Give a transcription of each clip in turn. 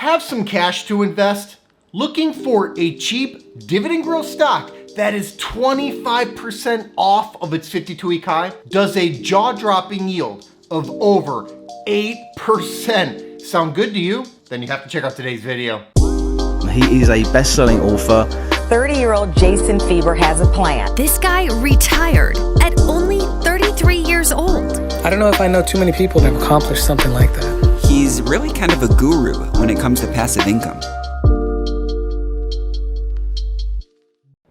Have some cash to invest? Looking for a cheap dividend growth stock that is 25% off of its 52-week high? Does a jaw-dropping yield of over 8% sound good to you? Then you have to check out today's video. He is a best-selling author. 30-year-old Jason Fieber has a plan. This guy retired at only 33 years old. I don't know if I know too many people that have accomplished something like that. He's really kind of a guru when it comes to passive income.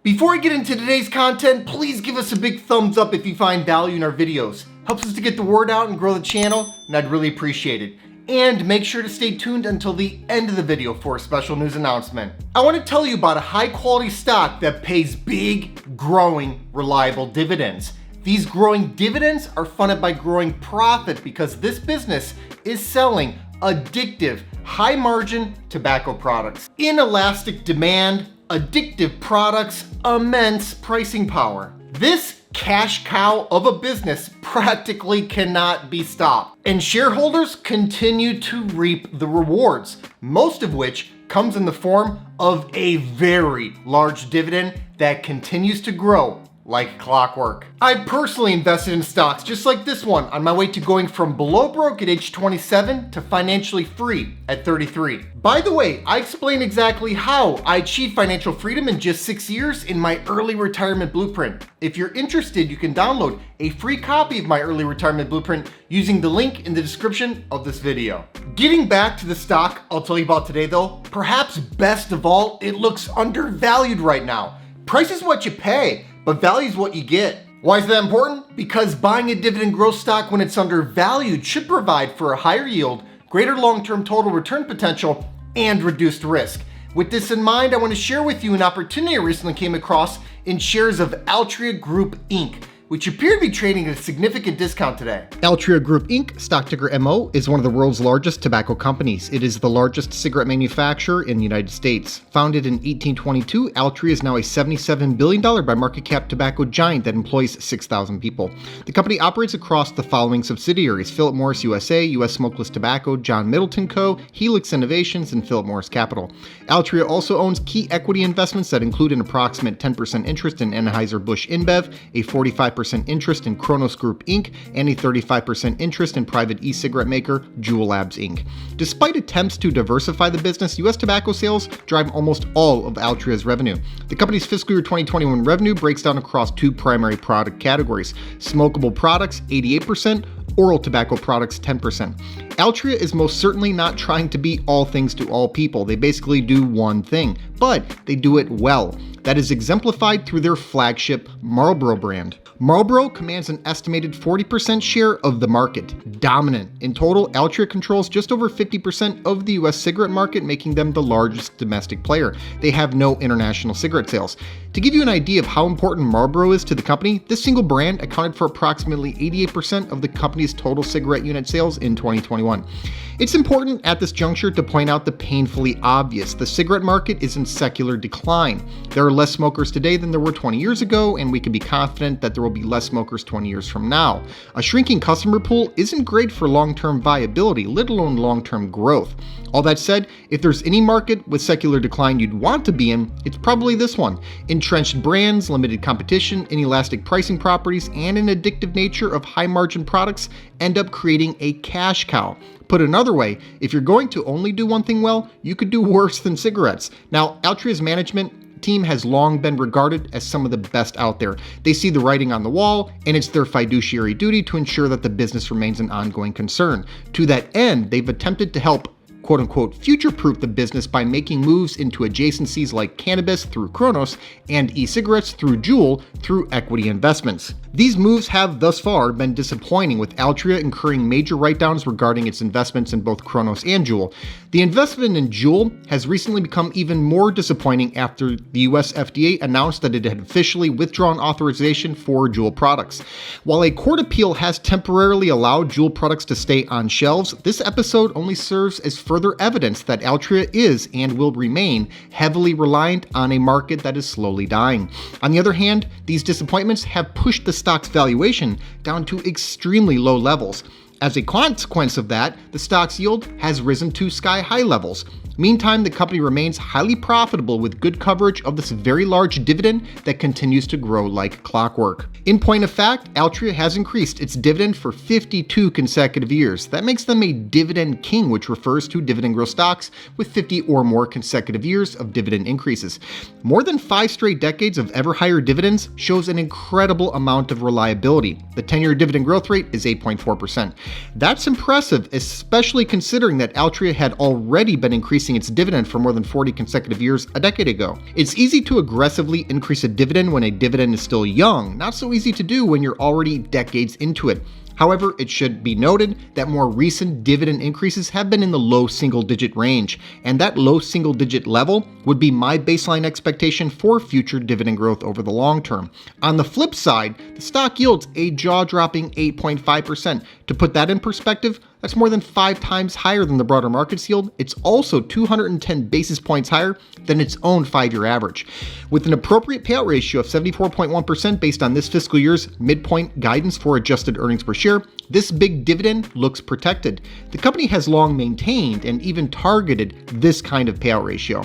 Before I get into today's content, please give us a big thumbs up if you find value in our videos. Helps us to get the word out and grow the channel, and I'd really appreciate it. And make sure to stay tuned until the end of the video for a special news announcement. I want to tell you about a high quality stock that pays big, growing, reliable dividends. These growing dividends are funded by growing profit because this business is selling addictive, high margin tobacco products. Inelastic demand, addictive products, immense pricing power. This cash cow of a business practically cannot be stopped. And shareholders continue to reap the rewards, most of which comes in the form of a very large dividend that continues to grow like clockwork. I personally invested in stocks just like this one on my way to going from below broke at age 27 to financially free at 33. By the way, I explain exactly how I achieved financial freedom in just 6 years in my early retirement blueprint. If you're interested, you can download a free copy of my early retirement blueprint using the link in the description of this video. Getting back to the stock I'll tell you about today though, perhaps best of all, it looks undervalued right now. Price is what you pay, but value is what you get. Why is that important? Because buying a dividend growth stock when it's undervalued should provide for a higher yield, greater long-term total return potential, and reduced risk. With this in mind, I want to share with you an opportunity I recently came across in shares of Altria Group Inc., which appear to be trading at a significant discount today. Altria Group Inc., stock ticker MO, is one of the world's largest tobacco companies. It is the largest cigarette manufacturer in the United States. Founded in 1822, Altria is now a $77 billion by market cap tobacco giant that employs 6,000 people. The company operates across the following subsidiaries: Philip Morris USA, US Smokeless Tobacco, John Middleton Co., Helix Innovations, and Philip Morris Capital. Altria also owns key equity investments that include an approximate 10% interest in Anheuser-Busch InBev, a 45% interest in Kronos Group Inc., and a 35% interest in private e-cigarette maker Juul Labs Inc. Despite attempts to diversify the business, U.S. tobacco sales drive almost all of Altria's revenue. The company's fiscal year 2021 revenue breaks down across two primary product categories: smokable products, 88%, oral tobacco products, 10%. Altria is most certainly not trying to be all things to all people. They basically do one thing, but they do it well. That is exemplified through their flagship Marlboro brand. Marlboro commands an estimated 40% share of the market, dominant. In total, Altria controls just over 50% of the US cigarette market, making them the largest domestic player. They have no international cigarette sales. To give you an idea of how important Marlboro is to the company, this single brand accounted for approximately 88% of the company's total cigarette unit sales in 2021. It's important at this juncture to point out the painfully obvious. The cigarette market is in secular decline. There are less smokers today than there were 20 years ago, and we can be confident that there will be less smokers 20 years from now. A shrinking customer pool isn't great for long-term viability, let alone long-term growth. All that said, if there's any market with secular decline you'd want to be in, it's probably this one. Entrenched brands, limited competition, inelastic pricing properties, and an addictive nature of high-margin products end up creating a cash cow. Put another way, if you're going to only do one thing well, you could do worse than cigarettes. Now, Altria's management team has long been regarded as some of the best out there. They see the writing on the wall, and it's their fiduciary duty to ensure that the business remains an ongoing concern. To that end, they've attempted to help quote-unquote future-proof the business by making moves into adjacencies like cannabis through Kronos and e-cigarettes through Juul through equity investments. These moves have thus far been disappointing, with Altria incurring major write-downs regarding its investments in both Kronos and Juul. The investment in Juul has recently become even more disappointing after the US FDA announced that it had officially withdrawn authorization for Juul products. While a court appeal has temporarily allowed Juul products to stay on shelves, this episode only serves as further evidence that Altria is and will remain heavily reliant on a market that is slowly dying. On the other hand, these disappointments have pushed the stock's valuation down to extremely low levels. As a consequence of that, the stock's yield has risen to sky-high levels. Meantime, the company remains highly profitable with good coverage of this very large dividend that continues to grow like clockwork. In point of fact, Altria has increased its dividend for 52 consecutive years. That makes them a dividend king, which refers to dividend growth stocks with 50 or more consecutive years of dividend increases. More than 5 straight decades of ever higher dividends shows an incredible amount of reliability. The 10-year dividend growth rate is 8.4%. That's impressive, especially considering that Altria had already been increasing its dividend for more than 40 consecutive years a decade ago. It's easy to aggressively increase a dividend when a dividend is still young, not so easy to do when you're already decades into it. However, it should be noted that more recent dividend increases have been in the low single-digit range, and that low single-digit level would be my baseline expectation for future dividend growth over the long term. On the flip side, the stock yields a jaw-dropping 8.5%. To put that in perspective, that's more than 5 times higher than the broader market's yield. It's also 210 basis points higher than its own 5-year average. With an appropriate payout ratio of 74.1% based on this fiscal year's midpoint guidance for adjusted earnings per share, this big dividend looks protected. The company has long maintained and even targeted this kind of payout ratio.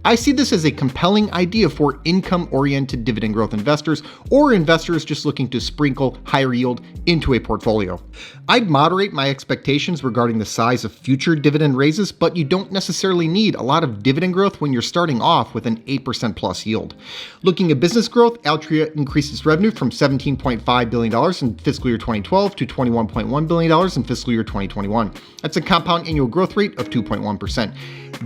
I see this as a compelling idea for income-oriented dividend growth investors or investors just looking to sprinkle higher yield into a portfolio. I'd moderate my expectations regarding the size of future dividend raises, but you don't necessarily need a lot of dividend growth when you're starting off with an 8% plus yield. Looking at business growth, Altria increased its revenue from $17.5 billion in fiscal year 2012 to $21.1 billion in fiscal year 2021. That's a compound annual growth rate of 2.1%.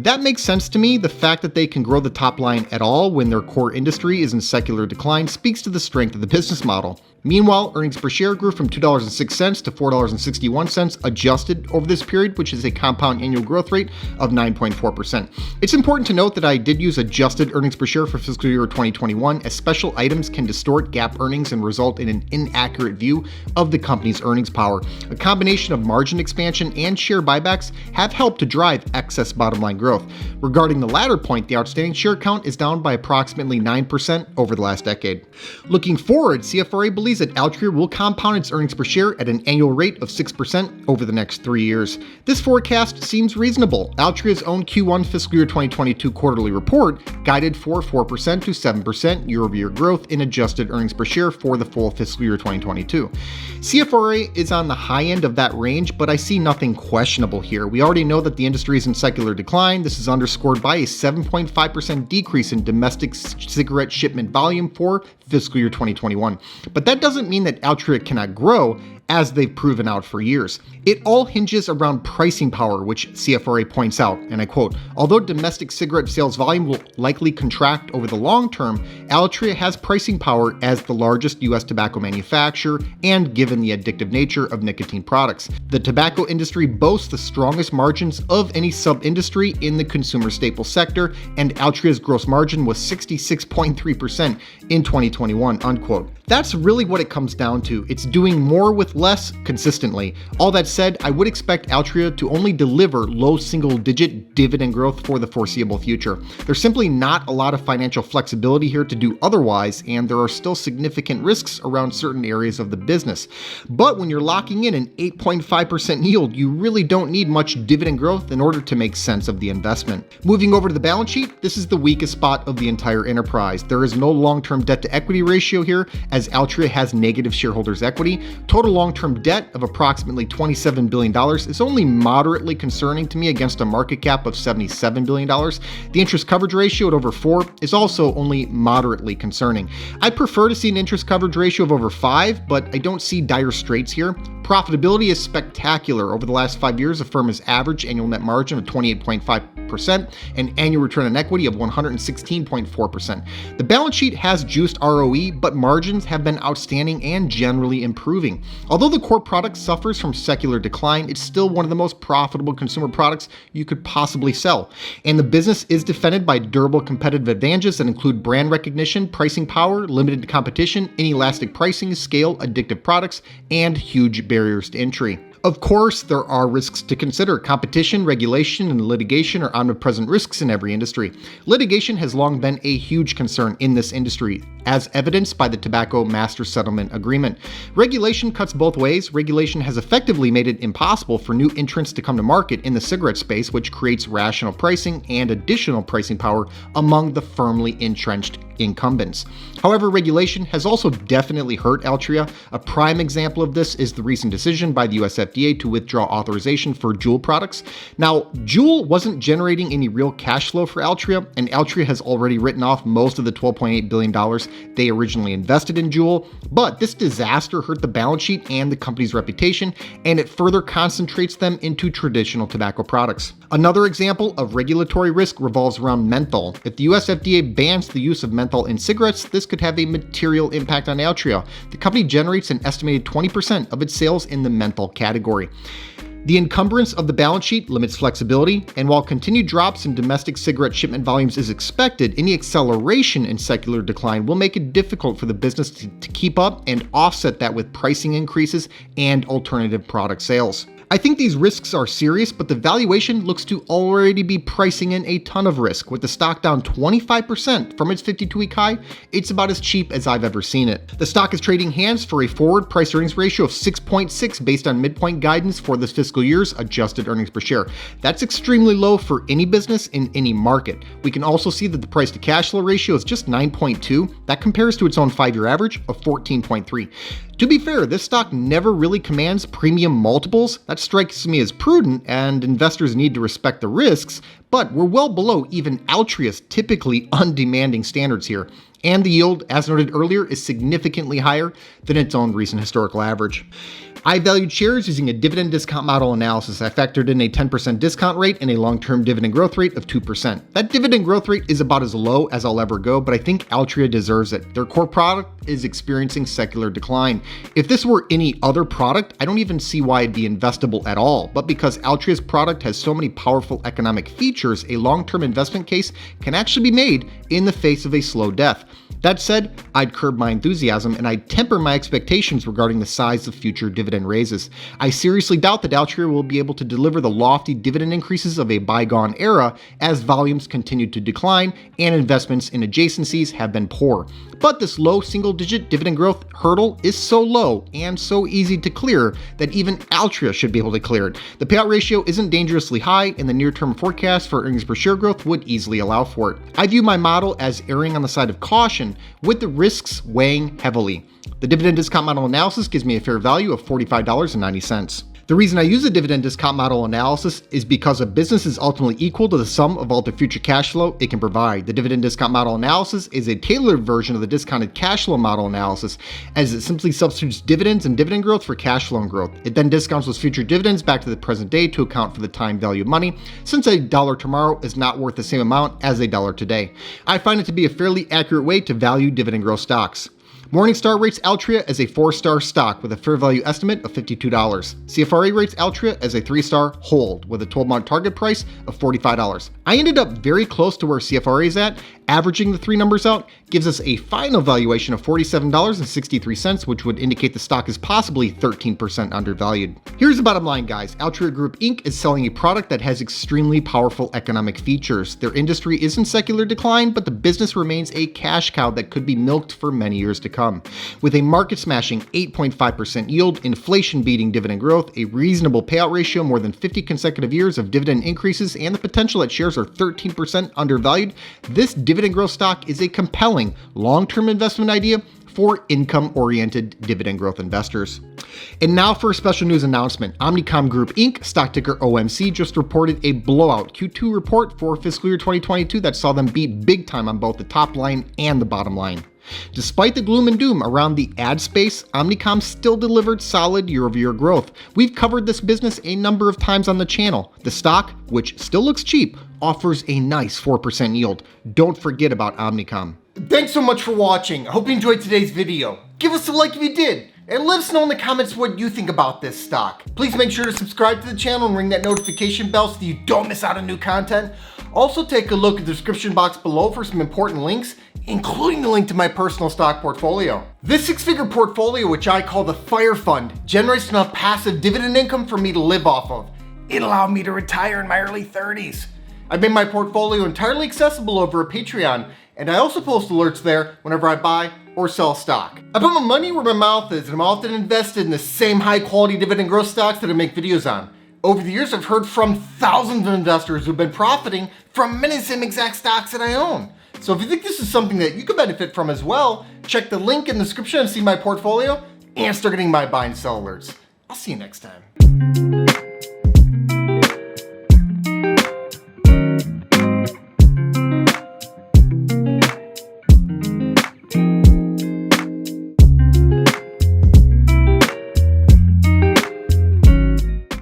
That makes sense to me. The fact that they can grow the top line at all when their core industry is in secular decline speaks to the strength of the business model. Meanwhile, earnings per share grew from $2.06 to $4.61 adjusted over this period, which is a compound annual growth rate of 9.4%. It's important to note that I did use adjusted earnings per share for fiscal year 2021, as special items can distort GAAP earnings and result in an inaccurate view of the company's earnings power. A combination of margin expansion and share buybacks have helped to drive excess bottom line growth. Regarding the latter point, the outstanding share count is down by approximately 9% over the last decade. Looking forward, CFRA believes that Altria will compound its earnings per share at an annual rate of 6% over the next 3 years. This forecast seems reasonable. Altria's own Q1 fiscal year 2022 quarterly report guided for 4% to 7% year-over-year growth in adjusted earnings per share for the full fiscal year 2022. CFRA is on the high end of that range, but I see nothing questionable here. We already know that the industry is in secular decline. This is underscored by a 7.5% decrease in domestic cigarette shipment volume for fiscal year 2021. But that doesn't mean that Altria cannot grow, as they've proven out for years. It all hinges around pricing power, which CFRA points out, and I quote, "Although domestic cigarette sales volume will likely contract over the long term, Altria has pricing power as the largest U.S. tobacco manufacturer and given the addictive nature of nicotine products. The tobacco industry boasts the strongest margins of any sub-industry in the consumer staples sector, and Altria's gross margin was 66.3% in 2021, unquote. That's really what it comes down to. It's doing more with less consistently. All that said, I would expect Altria to only deliver low single-digit dividend growth for the foreseeable future. There's simply not a lot of financial flexibility here to do otherwise, and there are still significant risks around certain areas of the business. But when you're locking in an 8.5% yield, you really don't need much dividend growth in order to make sense of the investment. Moving over to the balance sheet, this is the weakest spot of the entire enterprise. There is no long-term debt-to-equity ratio here, as Altria has negative shareholders' equity. Total long-term debt of approximately $27 billion is only moderately concerning to me against a market cap of $77 billion. The interest coverage ratio at over 4 is also only moderately concerning. I'd prefer to see an interest coverage ratio of over 5, but I don't see dire straits here. Profitability is spectacular. Over the last 5 years, the firm has averaged annual net margin of 28.5% and annual return on equity of 116.4%. The balance sheet has juiced ROE, but margins have been outstanding and generally improving. Although the core product suffers from secular decline, it's still one of the most profitable consumer products you could possibly sell. And the business is defended by durable competitive advantages that include brand recognition, pricing power, limited competition, inelastic pricing, scale, addictive products, and huge barriers to entry. Of course, there are risks to consider. Competition, regulation, and litigation are omnipresent risks in every industry. Litigation has long been a huge concern in this industry, as evidenced by the Tobacco Master Settlement Agreement. Regulation cuts both ways. Regulation has effectively made it impossible for new entrants to come to market in the cigarette space, which creates rational pricing and additional pricing power among the firmly entrenched incumbents. However, regulation has also definitely hurt Altria. A prime example of this is the recent decision by the US FDA to withdraw authorization for Juul products. Now, Juul wasn't generating any real cash flow for Altria, and Altria has already written off most of the $12.8 billion they originally invested in Juul, but this disaster hurt the balance sheet and the company's reputation, and it further concentrates them into traditional tobacco products. Another example of regulatory risk revolves around menthol. If the US FDA bans the use of menthol in cigarettes, this could have a material impact on Altria. The company generates an estimated 20% of its sales in the menthol category. The encumbrance of the balance sheet limits flexibility, and while continued drops in domestic cigarette shipment volumes is expected, any acceleration in secular decline will make it difficult for the business to keep up and offset that with pricing increases and alternative product sales. I think these risks are serious, but the valuation looks to already be pricing in a ton of risk. With the stock down 25% from its 52-week high, it's about as cheap as I've ever seen it. The stock is trading hands for a forward price-earnings ratio of 6.6 based on midpoint guidance for this fiscal year's adjusted earnings per share. That's extremely low for any business in any market. We can also see that the price-to-cash flow ratio is just 9.2. That compares to its own 5-year average of 14.3. To be fair, this stock never really commands premium multiples. That strikes me as prudent, and investors need to respect the risks, but we're well below even Altria's typically undemanding standards here. And the yield, as noted earlier, is significantly higher than its own recent historical average. I valued shares using a dividend discount model analysis. I factored in a 10% discount rate and a long-term dividend growth rate of 2%. That dividend growth rate is about as low as I'll ever go, but I think Altria deserves it. Their core product is experiencing secular decline. If this were any other product, I don't even see why it'd be investable at all. But because Altria's product has so many powerful economic features, a long-term investment case can actually be made in the face of a slow death. That said, I'd curb my enthusiasm and I'd temper my expectations regarding the size of future dividend raises. I seriously doubt that Altria will be able to deliver the lofty dividend increases of a bygone era as volumes continue to decline and investments in adjacencies have been poor. But this low single-digit dividend growth hurdle is so low and so easy to clear that even Altria should be able to clear it. The payout ratio isn't dangerously high, and the near-term forecast for earnings per share growth would easily allow for it. I view my model as erring on the side of caution, with the risks weighing heavily. The dividend discount model analysis gives me a fair value of $45.90. The reason I use a dividend discount model analysis is because a business is ultimately equal to the sum of all the future cash flow it can provide. The dividend discount model analysis is a tailored version of the discounted cash flow model analysis, as it simply substitutes dividends and dividend growth for cash flow and growth. It then discounts those future dividends back to the present day to account for the time value of money, since a dollar tomorrow is not worth the same amount as a dollar today. I find it to be a fairly accurate way to value dividend growth stocks. Morningstar rates Altria as a 4-star stock with a fair value estimate of $52. CFRA rates Altria as a 3-star hold with a 12-month target price of $45. I ended up very close to where CFRA is at. Averaging the three numbers out gives us a final valuation of $47.63, which would indicate the stock is possibly 13% undervalued. Here's the bottom line, guys. Altria Group Inc. is selling a product that has extremely powerful economic features. Their industry is in secular decline, but the business remains a cash cow that could be milked for many years to come. With a market-smashing 8.5% yield, inflation-beating dividend growth, a reasonable payout ratio, more than 50 consecutive years of dividend increases, and the potential that shares are 13% undervalued, this dividend growth stock is a compelling long-term investment idea for income-oriented dividend growth investors. And now for a special news announcement. Omnicom Group Inc., stock ticker OMC, just reported a blowout Q2 report for fiscal year 2022 that saw them beat big time on both the top line and the bottom line. Despite the gloom and doom around the ad space, Omnicom still delivered solid year-over-year growth. We've covered this business a number of times on the channel. The stock, which still looks cheap, offers a nice 4% yield. Don't forget about Omnicom. Thanks so much for watching. I hope you enjoyed today's video. Give us a like if you did, and let us know in the comments what you think about this stock. Please make sure to subscribe to the channel and ring that notification bell so you don't miss out on new content. Also take a look at the description box below for some important links including the link to my personal stock portfolio. This six-figure portfolio, which I call the Fire Fund, generates enough passive dividend income for me to live off of. It allowed me to retire in my early 30s. I've made my portfolio entirely accessible over a Patreon, and I also post alerts there whenever I buy or sell stock. I put my money where my mouth is, and I'm often invested in the same high-quality dividend growth stocks that I make videos on. Over the years, I've heard from thousands of investors who've been profiting from many of the same exact stocks that I own. So if you think this is something that you could benefit from as well, check the link in the description and see my portfolio and start getting my buy and sell alerts. I'll see you next time.